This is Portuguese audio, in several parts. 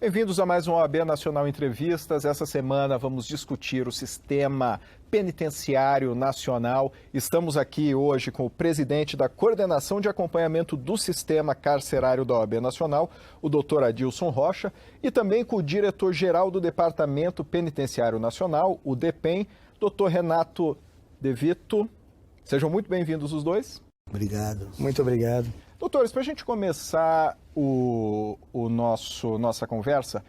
Bem-vindos a mais um OAB Nacional Entrevistas. Essa semana vamos discutir o sistema penitenciário nacional. Estamos aqui hoje com o presidente da Coordenação de Acompanhamento do Sistema Carcerário da OAB Nacional, o doutor Adilson Rocha, e também com o diretor-geral do Departamento Penitenciário Nacional, o DEPEN, doutor Renato De Vito. Sejam muito bem-vindos os dois. Obrigado. Muito obrigado. Doutores, para a gente começar nossa conversa,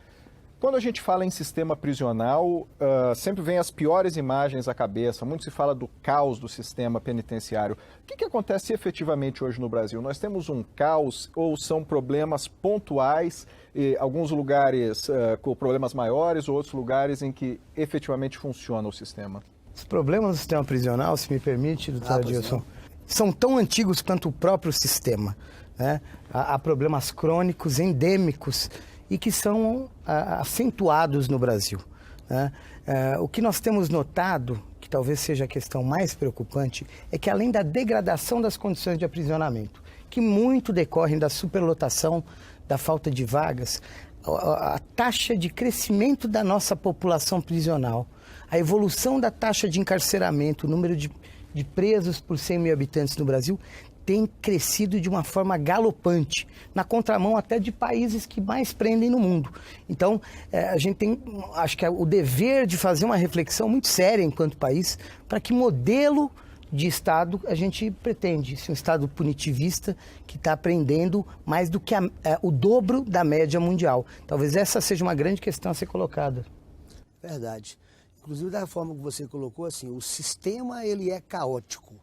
quando a gente fala em sistema prisional, sempre vem as piores imagens à cabeça. Muito se fala do caos do sistema penitenciário. O que acontece efetivamente hoje no Brasil? Nós temos um caos ou são problemas pontuais, alguns lugares com problemas maiores, ou outros lugares em que efetivamente funciona o sistema? Os problemas do sistema prisional, se me permite, doutor Adilson, são tão antigos quanto o próprio sistema, né? Há problemas crônicos, endêmicos e que são acentuados no Brasil, né? O que nós temos notado, que talvez seja a questão mais preocupante, é que além da degradação das condições de aprisionamento, que muito decorrem da superlotação, da falta de vagas, a taxa de crescimento da nossa população prisional, a evolução da taxa de encarceramento, o número de presos por 100 mil habitantes no Brasil tem crescido de uma forma galopante, na contramão até de países que mais prendem no mundo. Então, a gente tem, acho que é o dever de fazer uma reflexão muito séria enquanto país, para que modelo de Estado a gente pretende. Se um Estado punitivista que está prendendo mais do que o dobro da média mundial. Talvez essa seja uma grande questão a ser colocada. Verdade. Inclusive, da forma que você colocou, assim, o sistema ele é caótico,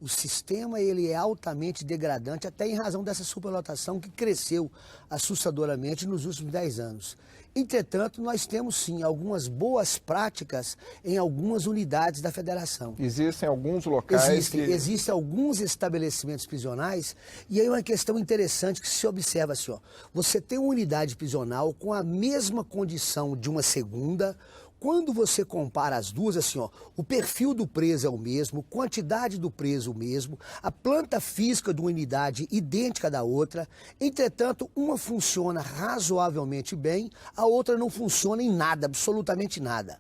o sistema ele é altamente degradante, até em razão dessa superlotação que cresceu assustadoramente nos últimos 10 anos. Entretanto, nós temos sim algumas boas práticas em algumas unidades da federação. Existem alguns locais Existem alguns estabelecimentos prisionais, e aí uma questão interessante que se observa assim, ó, você tem uma unidade prisional com a mesma condição de uma segunda. Quando você compara as duas, assim, ó, o perfil do preso é o mesmo, quantidade do preso o mesmo, a planta física de uma unidade idêntica da outra, entretanto, uma funciona razoavelmente bem, a outra não funciona em nada, absolutamente nada.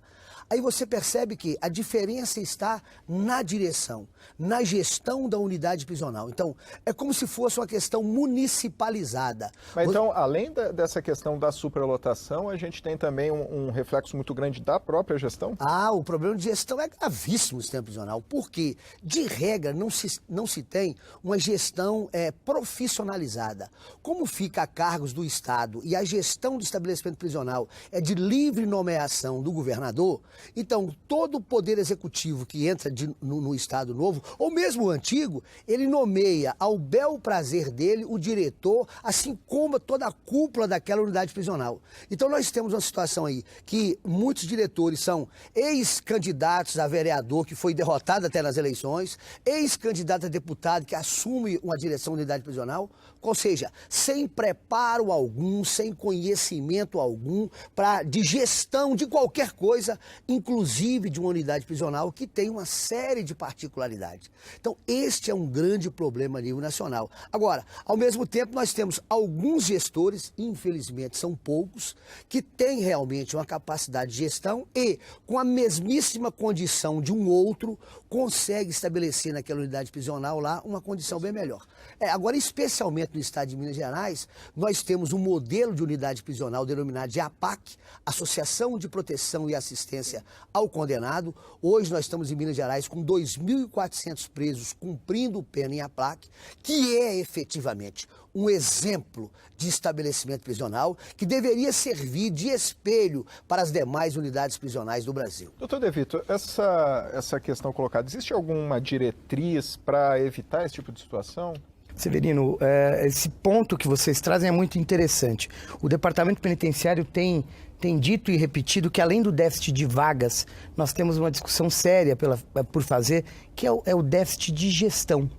Aí você percebe que a diferença está na direção, na gestão da unidade prisional. Então, é como se fosse uma questão municipalizada. Mas então, além dessa questão da superlotação, a gente tem também um reflexo muito grande da própria gestão? O problema de gestão é gravíssimo no sistema prisional, porque, de regra, não se tem uma gestão profissionalizada. Como fica a cargos do Estado e a gestão do estabelecimento prisional é de livre nomeação do governador, então, todo o poder executivo que entra no Estado novo, ou mesmo o antigo, ele nomeia ao bel prazer dele o diretor, assim como toda a cúpula daquela unidade prisional. Então, nós temos uma situação aí que muitos diretores são ex-candidatos a vereador, que foi derrotado até nas eleições, ex-candidato a deputado que assume uma direção da unidade prisional, ou seja, sem preparo algum, sem conhecimento algum de gestão de qualquer coisa, inclusive de uma unidade prisional que tem uma série de particularidades. Então, este é um grande problema a nível nacional. Agora, ao mesmo tempo, nós temos alguns gestores, infelizmente são poucos, que têm realmente uma capacidade de gestão e, com a mesmíssima condição de um outro, consegue estabelecer naquela unidade prisional lá uma condição bem melhor. Agora, especialmente no estado de Minas Gerais, nós temos um modelo de unidade prisional denominado de APAC, Associação de Proteção e Assistência ao Condenado. Hoje nós estamos em Minas Gerais com 2.400 presos cumprindo pena em APAC, que é efetivamente um exemplo de estabelecimento prisional que deveria servir de espelho para as demais unidades prisionais do Brasil. Doutor De Vito, essa questão colocada, existe alguma diretriz para evitar esse tipo de situação? Severino, esse ponto que vocês trazem é muito interessante. O Departamento Penitenciário tem dito e repetido que, além do déficit de vagas, nós temos uma discussão séria por fazer, que é o déficit de gestão.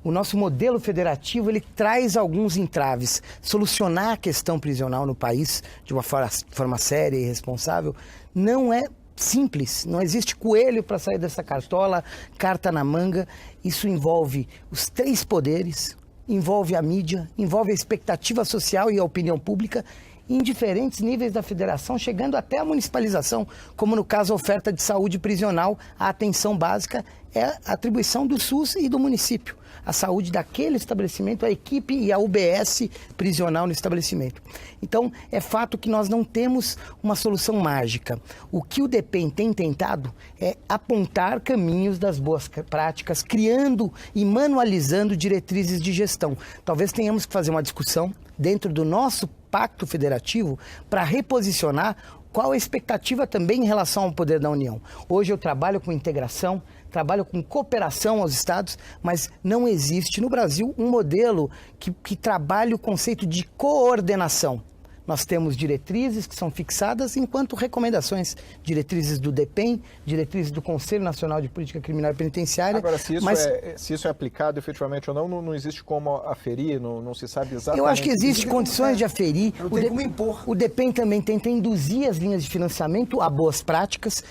O nosso modelo federativo ele traz alguns entraves. Solucionar a questão prisional no país de uma forma séria e responsável não é simples, não existe coelho para sair dessa cartola, carta na manga. Isso envolve os três poderes, envolve a mídia, envolve a expectativa social e a opinião pública em diferentes níveis da federação, chegando até a municipalização, como no caso a oferta de saúde prisional, a atenção básica é a atribuição do SUS e do município. A saúde daquele estabelecimento, a equipe e a UBS prisional no estabelecimento. Então, é fato que nós não temos uma solução mágica. O que o DEPEN tem tentado é apontar caminhos das boas práticas, criando e manualizando diretrizes de gestão. Talvez tenhamos que fazer uma discussão dentro do nosso pacto federativo para reposicionar qual a expectativa também em relação ao poder da União. Hoje eu trabalho com integração, trabalho com cooperação aos estados, mas não existe no Brasil um modelo que trabalhe o conceito de coordenação. Nós temos diretrizes que são fixadas enquanto recomendações, diretrizes do DEPEN, diretrizes do Conselho Nacional de Política Criminal e Penitenciária. Agora, se isso é aplicado efetivamente ou não, não existe como aferir, não se sabe exatamente. Eu acho que existem condições de aferir. Não tem como impor. O DEPEN também tenta induzir as linhas de financiamento a boas práticas,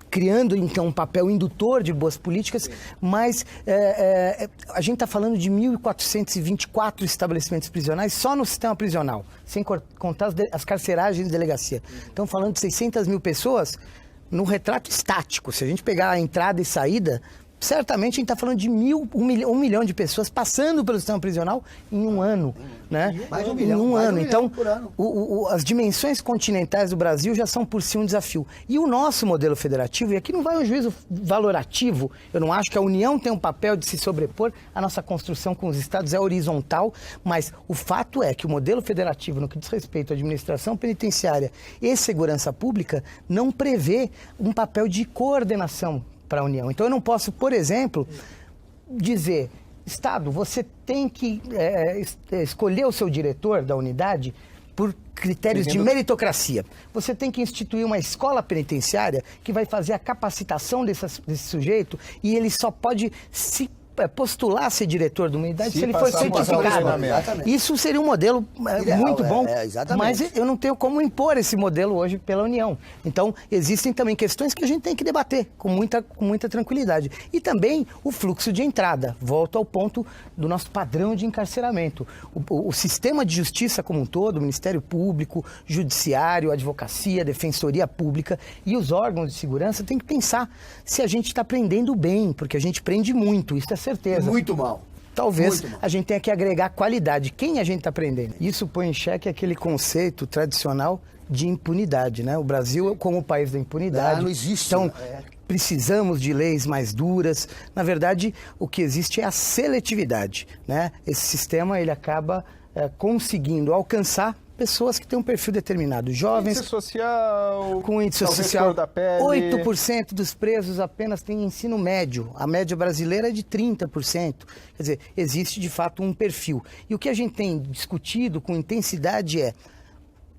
criando, então, um papel indutor de boas políticas, mas a gente está falando de 1.424 estabelecimentos prisionais só no sistema prisional, sem contar as carceragens de delegacia. Estamos falando de 600 mil pessoas no retrato estático. Se a gente pegar a entrada e saída, certamente a gente está falando de 1 milhão de pessoas passando pelo sistema prisional em um ano, né? Mais de 1 milhão, em um mais de ano. 1 milhão Então, por ano. as dimensões continentais do Brasil já são por si um desafio. E o nosso modelo federativo, e aqui não vai um juízo valorativo, eu não acho que a União tem um papel de se sobrepor, a nossa construção com os estados é horizontal, mas o fato é que o modelo federativo, no que diz respeito à administração penitenciária e segurança pública, não prevê um papel de coordenação para a União. Então eu não posso, por exemplo, dizer, Estado, você tem que escolher o seu diretor da unidade por critérios de meritocracia. Você tem que instituir uma escola penitenciária que vai fazer a capacitação desse sujeito e ele só pode se postular a ser diretor de uma unidade se ele for certificado. Isso seria um modelo muito bom, mas eu não tenho como impor esse modelo hoje pela União. Então, existem também questões que a gente tem que debater com muita tranquilidade. E também o fluxo de entrada. Volto ao ponto do nosso padrão de encarceramento. O sistema de justiça como um todo, o Ministério Público, Judiciário, Advocacia, Defensoria Pública e os órgãos de segurança têm que pensar se a gente está prendendo bem, porque a gente prende muito, isso é certeza. Muito mal. Talvez Muito mal. a gente tenha que agregar qualidade. Quem a gente está prendendo? Isso põe em xeque aquele conceito tradicional de impunidade, né? O Brasil como o país da impunidade. Não existe. Então, precisamos de leis mais duras. Na verdade, o que existe é a seletividade, né? Esse sistema, ele acaba conseguindo alcançar pessoas que têm um perfil determinado. Jovens índice social, com índice social, 8% dos presos apenas têm ensino médio. A média brasileira é de 30%. Quer dizer, existe de fato um perfil. E o que a gente tem discutido com intensidade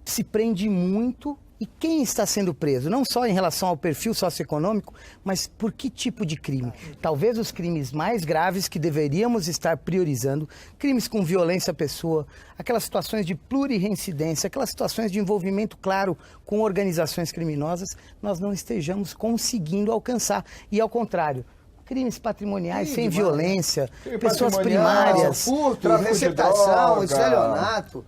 se prende muito. E quem está sendo preso? Não só em relação ao perfil socioeconômico, mas por que tipo de crime? Talvez os crimes mais graves que deveríamos estar priorizando, crimes com violência à pessoa, aquelas situações de plurirreincidência, aquelas situações de envolvimento claro com organizações criminosas, nós não estejamos conseguindo alcançar. E ao contrário, crimes patrimoniais sem violência, pessoas primárias, furto, receptação, estelionato.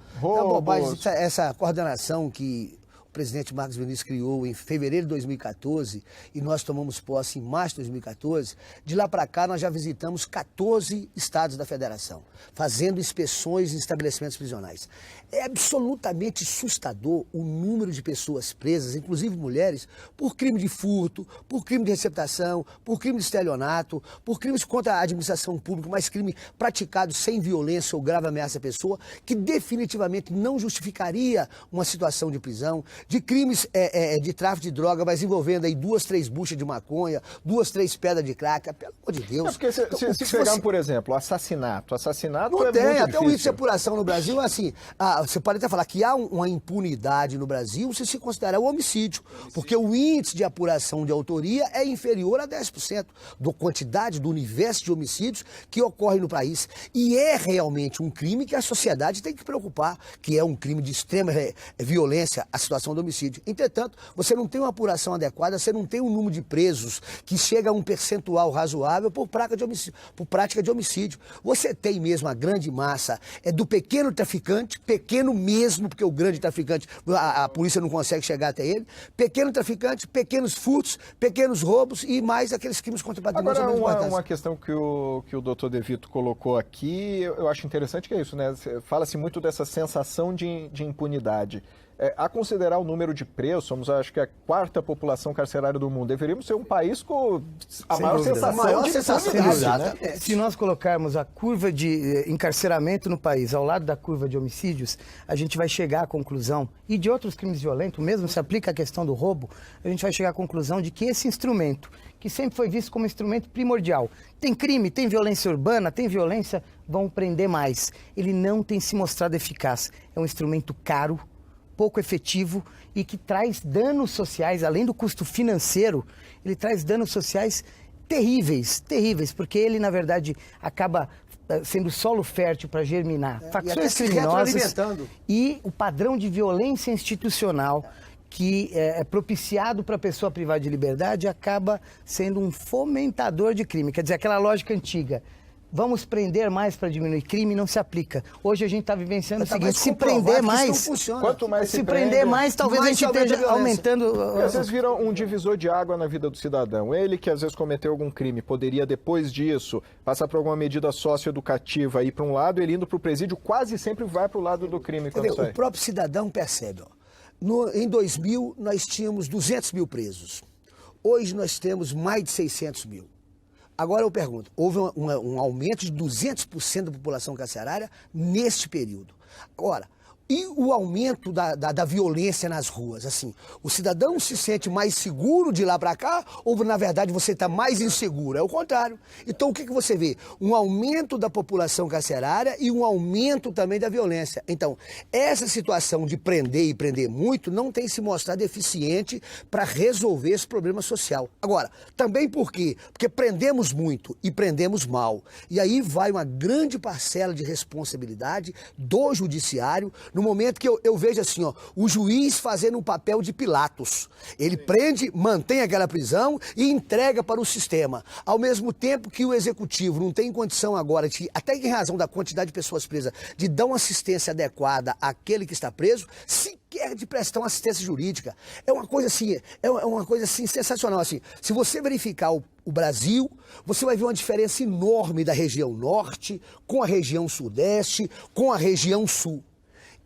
Essa coordenação que o presidente Marcos Vinícius criou em fevereiro de 2014 e nós tomamos posse em março de 2014, de lá para cá nós já visitamos 14 estados da federação, fazendo inspeções em estabelecimentos prisionais. É absolutamente assustador o número de pessoas presas, inclusive mulheres, por crime de furto, por crime de receptação, por crime de estelionato, por crimes contra a administração pública, mas crime praticado sem violência ou grave ameaça à pessoa, que definitivamente não justificaria uma situação de prisão, de crimes de tráfico de droga, mas envolvendo aí 2, 3 buchas de maconha, 2, 3 pedras de crack, pelo amor de Deus. Porque se pegar, por exemplo, assassinato não é tem, muito até difícil. o índice de apuração no Brasil é assim, você pode até falar que há uma impunidade no Brasil se considerar o homicídio, porque o índice de apuração de autoria é inferior a 10% da quantidade do universo de homicídios que ocorre no país. E é realmente um crime que a sociedade tem que preocupar, que é um crime de extrema violência, a situação apuração do homicídio. Entretanto, você não tem uma apuração adequada, você não tem um número de presos que chega a um percentual razoável por prática de homicídio. Você tem mesmo a grande massa do pequeno traficante, pequeno mesmo, porque o grande traficante, a polícia não consegue chegar até ele, pequeno traficante, pequenos furtos, pequenos roubos e mais aqueles crimes contra o patrimônio. Agora, uma questão que o doutor De Vito colocou aqui, eu acho interessante que é isso, né? Fala-se muito dessa sensação de impunidade. A considerar o número de presos, somos, acho que, a 4ª população carcerária do mundo. Deveríamos ser um país com a maior sensação de impunidade, né? Se nós colocarmos a curva de encarceramento no país ao lado da curva de homicídios, a gente vai chegar à conclusão, e de outros crimes violentos, mesmo se aplica a questão do roubo, a gente vai chegar à conclusão de que esse instrumento, que sempre foi visto como instrumento primordial, tem crime, tem violência urbana, tem violência, vão prender mais. Ele não tem se mostrado eficaz. É um instrumento caro, pouco efetivo e que traz danos sociais, além do custo financeiro, ele traz danos sociais terríveis, porque ele, na verdade, acaba sendo solo fértil para germinar facções criminosas e o padrão de violência institucional que é propiciado para a pessoa privada de liberdade acaba sendo um fomentador de crime. Quer dizer, aquela lógica antiga, vamos prender mais para diminuir crime, não se aplica. Hoje a gente está vivenciando o seguinte, se prender mais, quanto mais se prender mais, talvez a gente esteja aumentando... Porque às vezes vira um divisor de água na vida do cidadão. Ele que às vezes cometeu algum crime, poderia depois disso passar por alguma medida socioeducativa, ir para um lado, ele indo para o presídio, quase sempre vai para o lado do crime. O próprio cidadão percebe. Em 2000, nós tínhamos 200 mil presos. Hoje nós temos mais de 600 mil. Agora eu pergunto, houve um aumento de 200% da população carcerária neste período. Agora, e o aumento da violência nas ruas? Assim, o cidadão se sente mais seguro de lá para cá ou, na verdade, você está mais inseguro? É o contrário. Então, o que você vê? Um aumento da população carcerária e um aumento também da violência. Então, essa situação de prender e prender muito não tem se mostrado eficiente para resolver esse problema social. Agora, também por quê? Porque prendemos muito e prendemos mal. E aí vai uma grande parcela de responsabilidade do judiciário, no momento que eu vejo assim, ó, o juiz fazendo um papel de Pilatos. Ele prende, mantém aquela prisão e entrega para o sistema. Ao mesmo tempo que o executivo não tem condição agora, até em razão da quantidade de pessoas presas, de dar uma assistência adequada àquele que está preso, sequer de prestar uma assistência jurídica. É uma coisa assim, sensacional. Assim, se você verificar o Brasil, você vai ver uma diferença enorme da região norte com a região sudeste, com a região sul.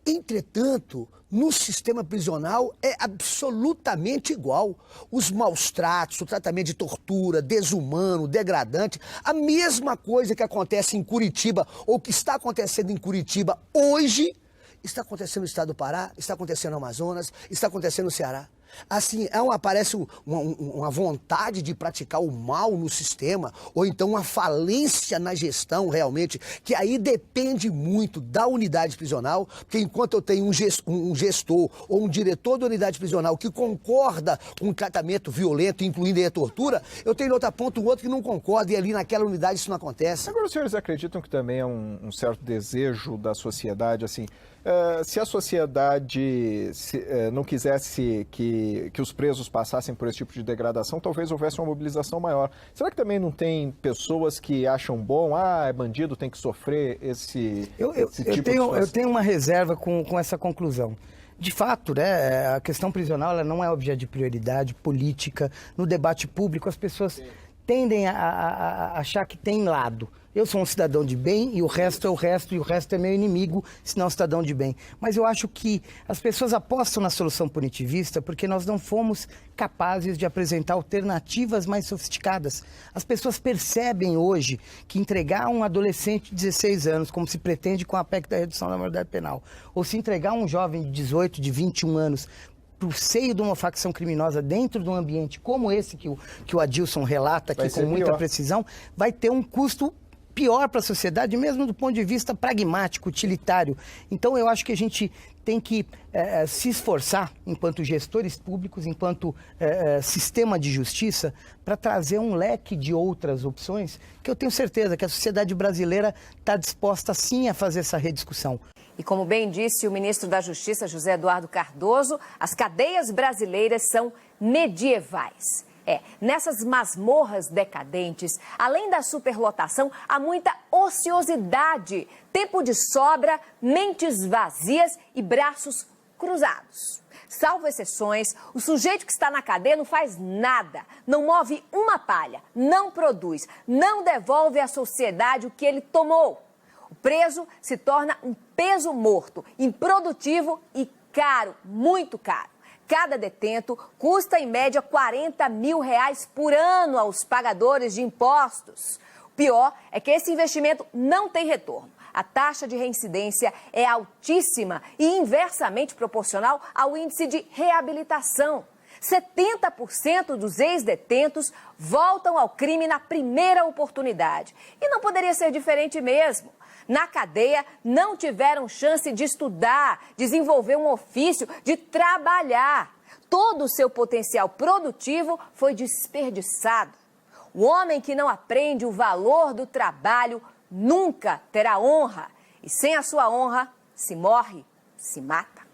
Entretanto, no sistema prisional é absolutamente igual. Os maus tratos, o tratamento de tortura, desumano, degradante, a mesma coisa que acontece em Curitiba, ou que está acontecendo em Curitiba hoje, está acontecendo no estado do Pará, está acontecendo no Amazonas, está acontecendo no Ceará. Assim, parece uma vontade de praticar o mal no sistema, ou então uma falência na gestão realmente, que aí depende muito da unidade prisional, porque enquanto eu tenho um gestor ou um diretor da unidade prisional que concorda com o tratamento violento, incluindo a tortura, eu tenho em outra ponta um outro que não concorda e ali naquela unidade isso não acontece. Agora, os senhores acreditam que também é um certo desejo da sociedade, assim, se a sociedade não quisesse que os presos passassem por esse tipo de degradação, talvez houvesse uma mobilização maior. Será que também não tem pessoas que acham bom, é bandido, tem que sofrer esse tipo de situação? Eu tenho uma reserva com essa conclusão. De fato, né, a questão prisional ela não é objeto de prioridade política. No debate público, as pessoas tendem a achar que tem lado. Eu sou um cidadão de bem e o resto é o resto, e o resto é meu inimigo, se não cidadão de bem. Mas eu acho que as pessoas apostam na solução punitivista porque nós não fomos capazes de apresentar alternativas mais sofisticadas. As pessoas percebem hoje que entregar um adolescente de 16 anos, como se pretende com a PEC da redução da maioridade penal, ou se entregar um jovem de 18, de 21 anos, para o seio de uma facção criminosa dentro de um ambiente como esse que o Adilson relata aqui com muita precisão, vai ter um custo pior para a sociedade, mesmo do ponto de vista pragmático, utilitário. Então, eu acho que a gente tem que se esforçar, enquanto gestores públicos, enquanto sistema de justiça, para trazer um leque de outras opções, que eu tenho certeza que a sociedade brasileira está disposta, sim, a fazer essa rediscussão. E como bem disse o ministro da Justiça, José Eduardo Cardoso, as cadeias brasileiras são medievais. Nessas masmorras decadentes, além da superlotação, há muita ociosidade, tempo de sobra, mentes vazias e braços cruzados. Salvo exceções, o sujeito que está na cadeia não faz nada, não move uma palha, não produz, não devolve à sociedade o que ele tomou. O preso se torna um peso morto, improdutivo e caro, muito caro. Cada detento custa, em média, R$40 mil por ano aos pagadores de impostos. O pior é que esse investimento não tem retorno. A taxa de reincidência é altíssima e inversamente proporcional ao índice de reabilitação. 70% dos ex-detentos voltam ao crime na primeira oportunidade. E não poderia ser diferente mesmo. Na cadeia, não tiveram chance de estudar, desenvolver um ofício, de trabalhar. Todo o seu potencial produtivo foi desperdiçado. O homem que não aprende o valor do trabalho nunca terá honra. E sem a sua honra, se morre, se mata.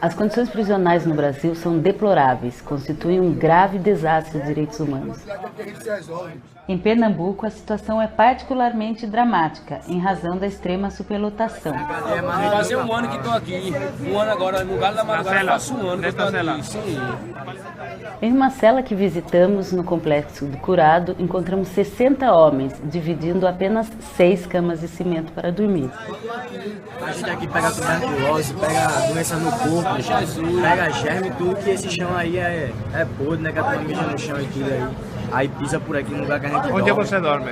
As condições prisionais no Brasil são deploráveis, constituem um grave desastre de direitos humanos. Em Pernambuco, a situação é particularmente dramática, em razão da extrema superlotação. Fazia um ano que estou aqui, um ano agora, no lugar da madrugada, faço um ano que estou aqui, sim. Em uma cela que visitamos no Complexo do Curado, encontramos 60 homens, dividindo apenas 6 camas de cimento para dormir. A gente aqui pega tuberculose, pega doença no corpo, pega germe, tudo que esse chão aí é podre, né? Que a turma mija no chão e tudo aí. Aí pisa por aqui no lugar que a gente dorme. Onde você dorme?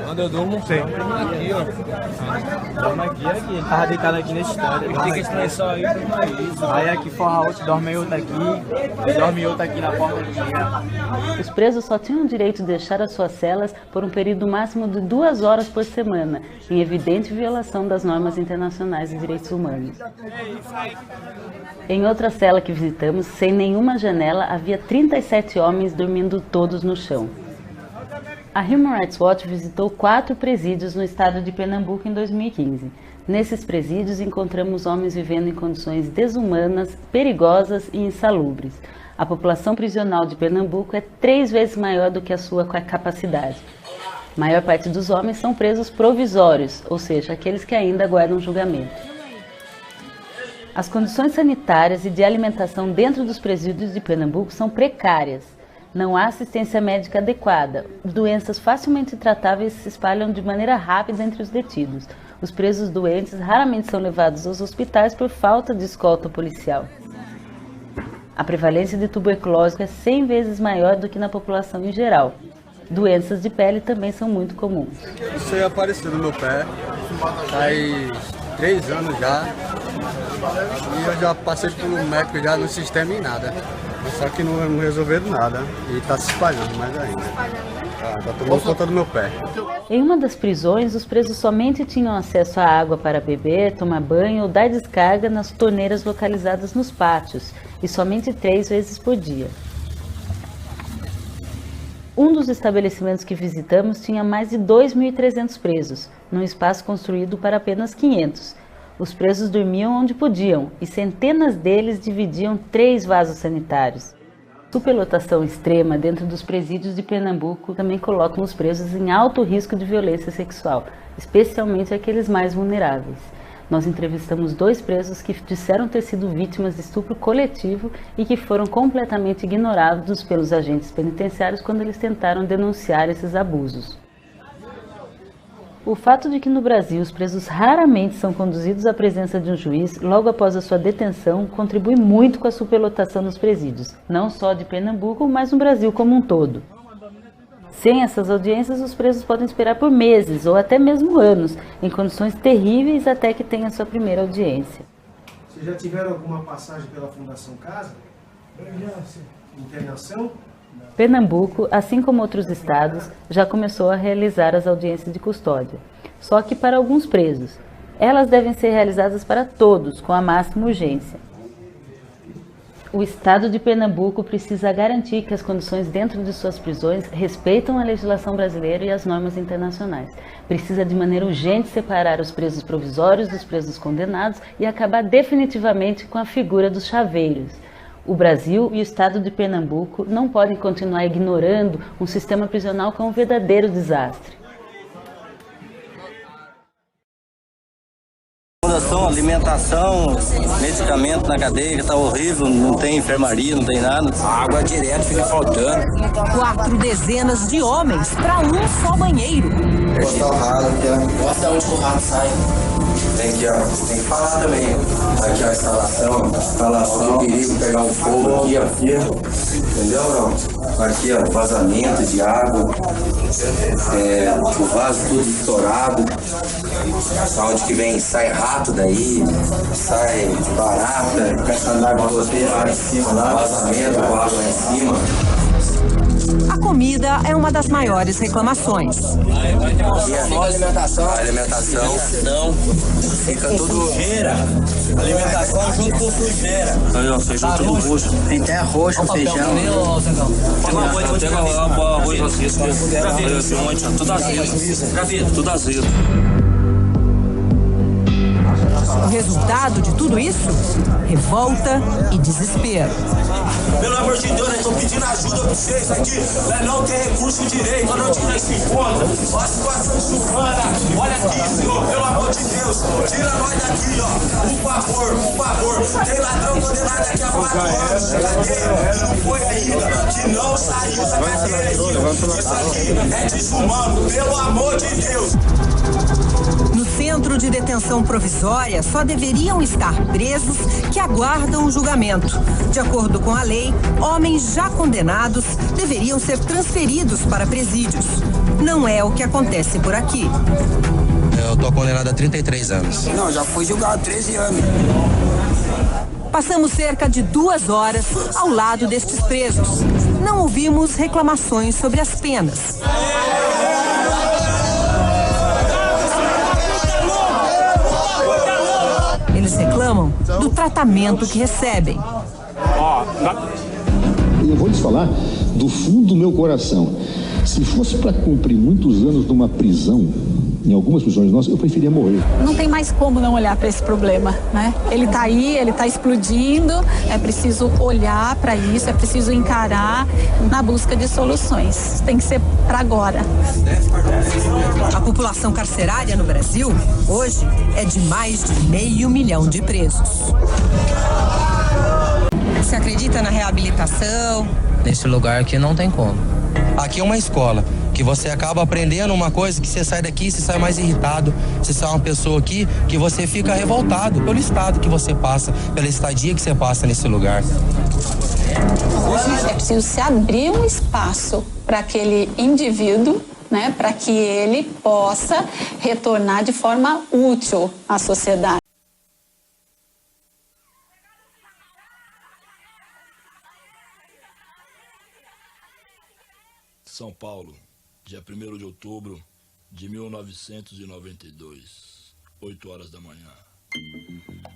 Onde eu durmo? Sim. Aqui, ó. Dorme aqui. Tava deitado aqui nesse estande. Tem que estranhar só aí pro país. Aí aqui forra outro, dorme outro aqui, dorme outro aqui na porta do dia. Os presos só tinham o direito de deixar as suas celas por um período máximo de 2 horas por semana, em evidente violação das normas internacionais de direitos humanos. Em outra cela que visitamos, sem nenhuma janela, havia 37 homens dormindo todos no chão. A Human Rights Watch visitou 4 presídios no estado de Pernambuco em 2015. Nesses presídios encontramos homens vivendo em condições desumanas, perigosas e insalubres. A população prisional de Pernambuco é 3 vezes maior do que a sua capacidade. A maior parte dos homens são presos provisórios, ou seja, aqueles que ainda aguardam julgamento. As condições sanitárias e de alimentação dentro dos presídios de Pernambuco são precárias. Não há assistência médica adequada. Doenças facilmente tratáveis se espalham de maneira rápida entre os detidos. Os presos doentes raramente são levados aos hospitais por falta de escolta policial. A prevalência de tuberculose é 100 vezes maior do que na população em geral. Doenças de pele também são muito comuns. Isso aí apareceu no meu pé faz 3 anos já. E eu já passei pelo médico já no sistema e nada. Só que não resolveram nada. E está se espalhando mais ainda. Tá tomando conta do meu pé. Em uma das prisões, os presos somente tinham acesso à água para beber, tomar banho ou dar descarga nas torneiras localizadas nos pátios, e somente 3 vezes por dia. Um dos estabelecimentos que visitamos tinha mais de 2.300 presos, num espaço construído para apenas 500. Os presos dormiam onde podiam e centenas deles dividiam 3 vasos sanitários. Superlotação extrema dentro dos presídios de Pernambuco também colocam os presos em alto risco de violência sexual, especialmente aqueles mais vulneráveis. Nós entrevistamos 2 presos que disseram ter sido vítimas de estupro coletivo e que foram completamente ignorados pelos agentes penitenciários quando eles tentaram denunciar esses abusos. O fato de que no Brasil os presos raramente são conduzidos à presença de um juiz logo após a sua detenção contribui muito com a superlotação nos presídios, não só de Pernambuco, mas no Brasil como um todo. Sem essas audiências, os presos podem esperar por meses ou até mesmo anos, em condições terríveis até que tenham sua primeira audiência. Vocês já tiveram alguma passagem pela Fundação Casa? Internação? Pernambuco, assim como outros estados, já começou a realizar as audiências de custódia. Só que para alguns presos, elas devem ser realizadas para todos, com a máxima urgência. O Estado de Pernambuco precisa garantir que as condições dentro de suas prisões respeitam a legislação brasileira e as normas internacionais. Precisa de maneira urgente separar os presos provisórios dos presos condenados e acabar definitivamente com a figura dos chaveiros. O Brasil e o Estado de Pernambuco não podem continuar ignorando um sistema prisional que é um verdadeiro desastre. Alimentação, medicamento na cadeia, tá horrível, não tem enfermaria, não tem nada. A água direto fica faltando. 4 dezenas de homens para um só banheiro. Mostra o ralo aqui, ó. Mostra onde o ralo sai. Tem aqui, ó. Tem que falar também. Aqui, ó, a instalação. Instalação. Que perigo pegar um fogo aqui, ó. Entendeu, não? Aqui, ó, vazamento de água. O vaso tudo estourado. Onde que vem, sai rato daí, sai barata, começa a andar com você lá em cima, lá, vazamento, com água lá em cima. A comida é uma das maiores reclamações. A alimentação não fica tudo sujeira. Alimentação junto com sujeira. Feijão tudo roxo. Tem até arroz com feijão. Tudo azedo. O resultado de tudo isso? Revolta e desespero. Pelo amor de Deus, eu tô pedindo ajuda pra vocês aqui. Não tem recurso direito, não tira esse encontro. Olha a situação desumana. Olha aqui, Senhor, pelo amor de Deus. Tira nós daqui, ó. Por favor. Tem ladrão condenado aqui há 4 anos de cadeia que não foi ainda, que não saiu da cadeia ainda. Isso aqui é desumano, pelo amor de Deus. No centro de detenção provisória, só deveriam estar presos que aguardam o julgamento. De acordo com a lei, homens já condenados deveriam ser transferidos para presídios. Não é o que acontece por aqui. Eu tô condenado a 33 anos. Não, já fui julgado há 13 anos. Passamos cerca de 2 horas ao lado destes presos. Não ouvimos reclamações sobre as penas. Eles reclamam do tratamento que recebem. Eu vou lhes falar do fundo do meu coração. Se fosse para cumprir muitos anos numa prisão, em algumas prisões nossas, eu preferia morrer. Não tem mais como não olhar para esse problema, né? Ele está aí, ele está explodindo, é preciso olhar para isso, é preciso encarar na busca de soluções. Tem que ser para agora. A população carcerária no Brasil, hoje, é de mais de 500 mil de presos. Você acredita na reabilitação? Nesse lugar aqui não tem como. Aqui é uma escola, que você acaba aprendendo uma coisa que você sai daqui, você sai mais irritado, você sai uma pessoa aqui que você fica revoltado pelo estado que você passa, pela estadia que você passa nesse lugar. É preciso se abrir um espaço para aquele indivíduo, né, para que ele possa retornar de forma útil à sociedade. São Paulo, dia 1º de outubro de 1992, 8 horas da manhã.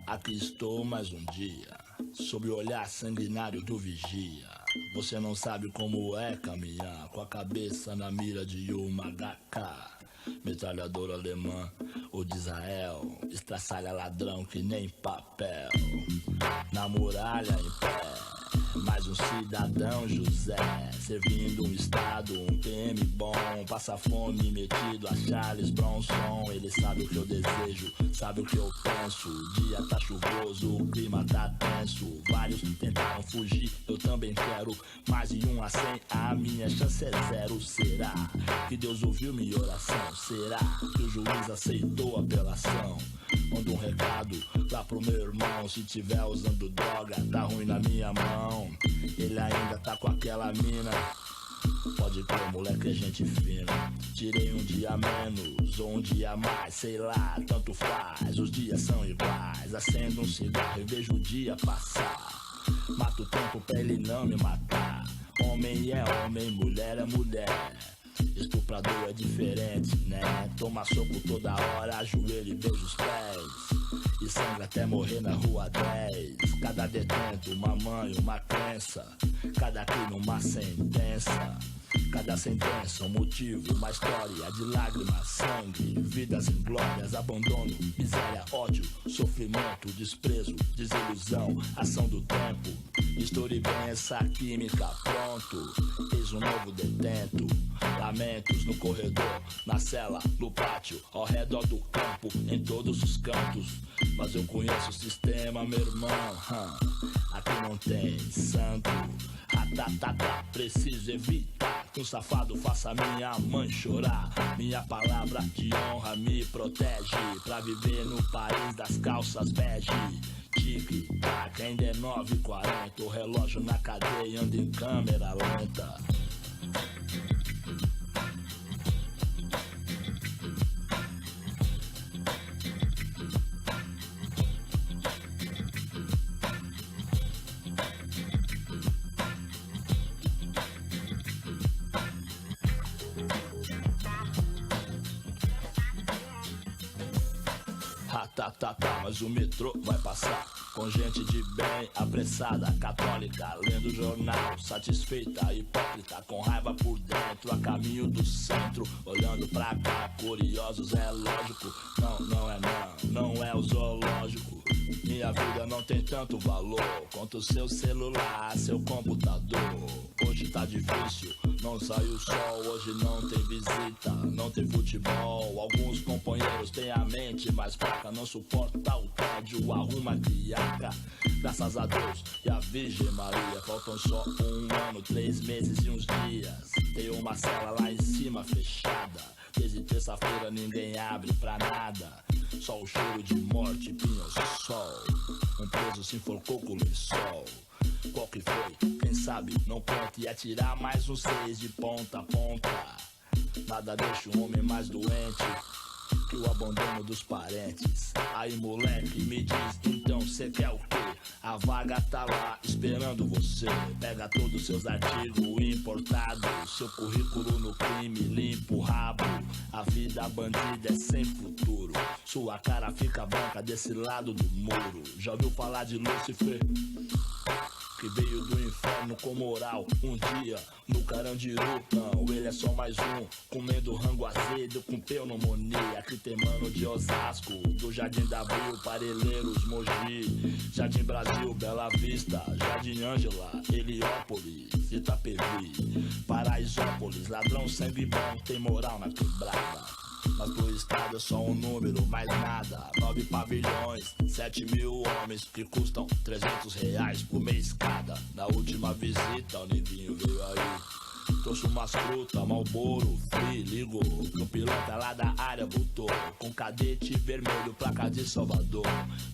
Aqui estou mais um dia, sob o olhar sanguinário do vigia. Você não sabe como é caminhar, com a cabeça na mira de uma HK. Metralhadora alemã ou de Israel, estraçalha ladrão que nem papel. Na muralha em pé, mais um cidadão José, servindo um estado, um PM bom, passa fome metido a Charles Bronson. Ele sabe o que eu desejo, sabe o que eu penso. O dia tá chuvoso, o clima tá tenso. Vários tentaram fugir, eu também quero. Mais de 1 a 100, a minha chance é 0. Será que Deus ouviu minha oração? Será que o juiz aceitou a apelação? Manda um recado lá pro meu irmão. Se tiver usando droga, tá ruim na minha mão. Ele ainda tá com aquela mina. Pode crer, moleque, é gente fina. Tirei um dia menos ou um dia mais, sei lá, tanto faz. Os dias são iguais. Acendo um cigarro e vejo o dia passar. Mato o tempo pra ele não me matar. Homem é homem, mulher é mulher. Estuprador é diferente, né? Toma soco toda hora, ajoelho e beijo os pés. e sangra até morrer na rua 10. Cada detento, uma mãe, uma crença, cada crime uma sentença. Cada sentença um motivo, uma história de lágrimas, sangue, vidas inglórias, abandono, miséria, ódio, sofrimento, desprezo, desilusão, ação do tempo. Misture bem essa química, pronto, eis um novo detento. Lamentos no corredor, na cela, no pátio, ao redor do campo, em todos os cantos. Mas eu conheço o sistema, meu irmão, aqui não tem santo. Preciso evitar que um safado faça minha mãe chorar. Minha palavra de honra me protege pra viver no país das calças bege. Tic-tac, ainda é 9h40, o relógio na cadeia anda em câmera lenta. Mas o metrô vai passar com gente de bem, apressada, católica, lendo jornal, satisfeita, hipócrita, com raiva por dentro, a caminho do centro, olhando pra cá, curiosos, é lógico. Não é o zoológico. Minha vida não tem tanto valor quanto seu celular, seu computador. Hoje tá difícil, não sai o sol, hoje não tem visita, não tem futebol. Alguns companheiros têm a mente mais fraca, não suporta o tédio, arruma criaca. Graças a Deus e a Virgem Maria, faltam só 1 ano, 3 meses e uns dias. Tem uma cela lá em cima fechada, desde terça-feira ninguém abre pra nada. Só o cheiro de morte, pinhos e sol. Um preso se enforcou com o lençol. Qual que foi? Quem sabe? Não conta e atirar mais uns 6 de ponta a ponta. Nada deixa o homem mais doente que o abandono dos parentes. Aí moleque, me diz, então cê quer o quê? A vaga tá lá esperando você. Pega todos os seus artigos importados, seu currículo no crime, limpa o rabo. A vida bandida é sem futuro, sua cara fica branca desse lado do muro. Já ouviu falar de Lúcifer? Que veio do inferno com moral. Um dia no Carandiru, não, ele é só mais um, comendo rango azedo com pneumonia. Aqui tem mano de Osasco, do Jardim da Abril, Parelheiros, Mogi, Jardim Brasil, Bela Vista, Jardim Ângela, Heliópolis, Itapevi, Paraisópolis. Ladrão sangue bom, tem moral na quebrada. Mas pro estado é só um número, mais nada. 9 pavilhões, 7 mil homens que custam R$300 por mês cada. Na última visita o neguinho veio aí, trouxe umas frutas, Marlboro, Free, ligou. No piloto lá da área voltou, com cadete vermelho, placa de Salvador.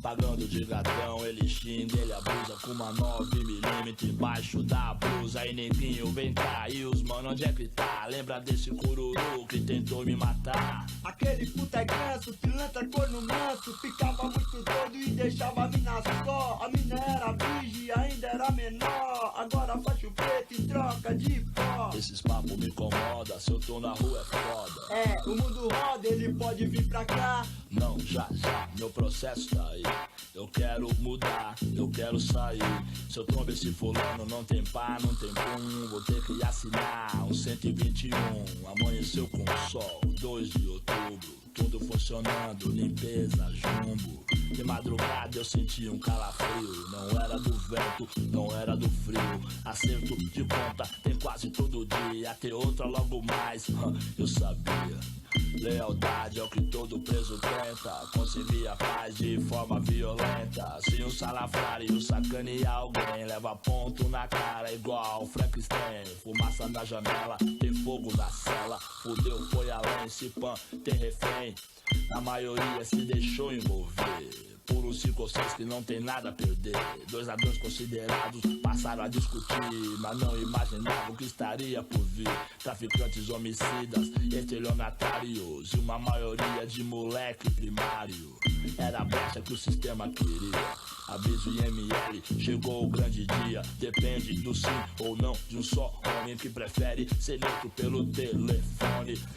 Pagando de gatão, ele xinga, ele abusa, com uma 9mm embaixo da blusa. Aí neguinho, vem cá, e os mano, onde é que tá? Lembra desse cururu que tentou me matar? Aquele puta é ganso, pilantra corno manso, ficava muito doido e deixava a mina só. A mina era virgem, ainda era menor, agora faz o preto em troca de pó. Esses papos me incomoda, se eu tô na rua é foda. É, o mundo roda, ele pode vir pra cá. Não, já, meu processo tá aí. Eu quero mudar, eu quero sair. Se eu trombo esse fulano, não tem pá, não tem pum. Vou ter que assinar um 121. Amanheceu com sol, 2 de outubro, tudo funcionando, limpeza, jumbo. De madrugada eu senti um calafrio. Não era do vento, não era do frio. Acerto de conta tem quase todo dia. Ter outra logo mais, eu sabia. Lealdade é o que todo preso tenta, conseguir a paz de forma violenta. Se um salafrário sacanear alguém, leva ponto na cara igual Frankenstein. Fumaça na janela, tem fogo na cela. Fudeu, foi além, se pã, tem refém. A maioria se deixou envolver por uns 5 ou 6 que não tem nada a perder. 2 ladrões considerados passaram a discutir, mas não imaginavam o que estaria por vir. Traficantes, homicidas, estelionatários e uma maioria de moleque primário. Era a brecha que o sistema queria. Aviso IML, chegou o grande dia. Depende do sim ou não de um só homem que prefere ser neutro pelo telefone. iPhone.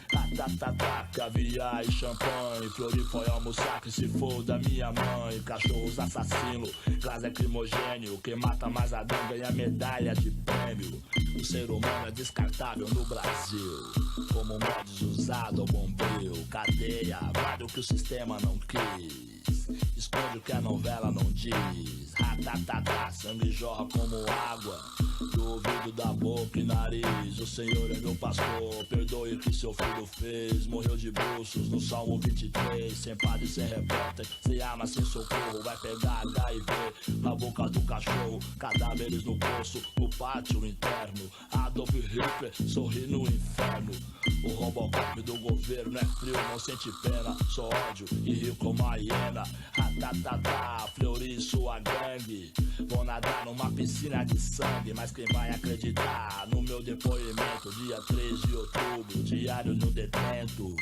Caviar e champanhe. Flori foi almoçar que se for da minha mãe. Cachorros assassinos, gás lacrimogênio. Quem mata mais Adão ganha medalha de prêmio. O ser humano é descartável no Brasil, como modos usado ao bombril. Cadeia, guarda o que o sistema não quis, esconde o que a novela não diz. Ratatatá, sangue jorra como água do ouvido, da boca e nariz. O Senhor é meu pastor, perdoe o que seu filho fez. Morreu de bruços no Salmo 23. Sem padre, sem repórter, sem arma, sem socorro. Vai pegar HIV na boca do cachorro. Cadáveres no poço, no pátio interno. Adolf Hitler sorri no inferno. O Robocop do governo é frio, não sente pena. Só ódio e rio como a hiena. Ratatatá, Fleury, sua gangue. Vou nadar numa piscina de sangue. Mas quem vai acreditar no meu depoimento? Dia 3 de outubro, diário no detento.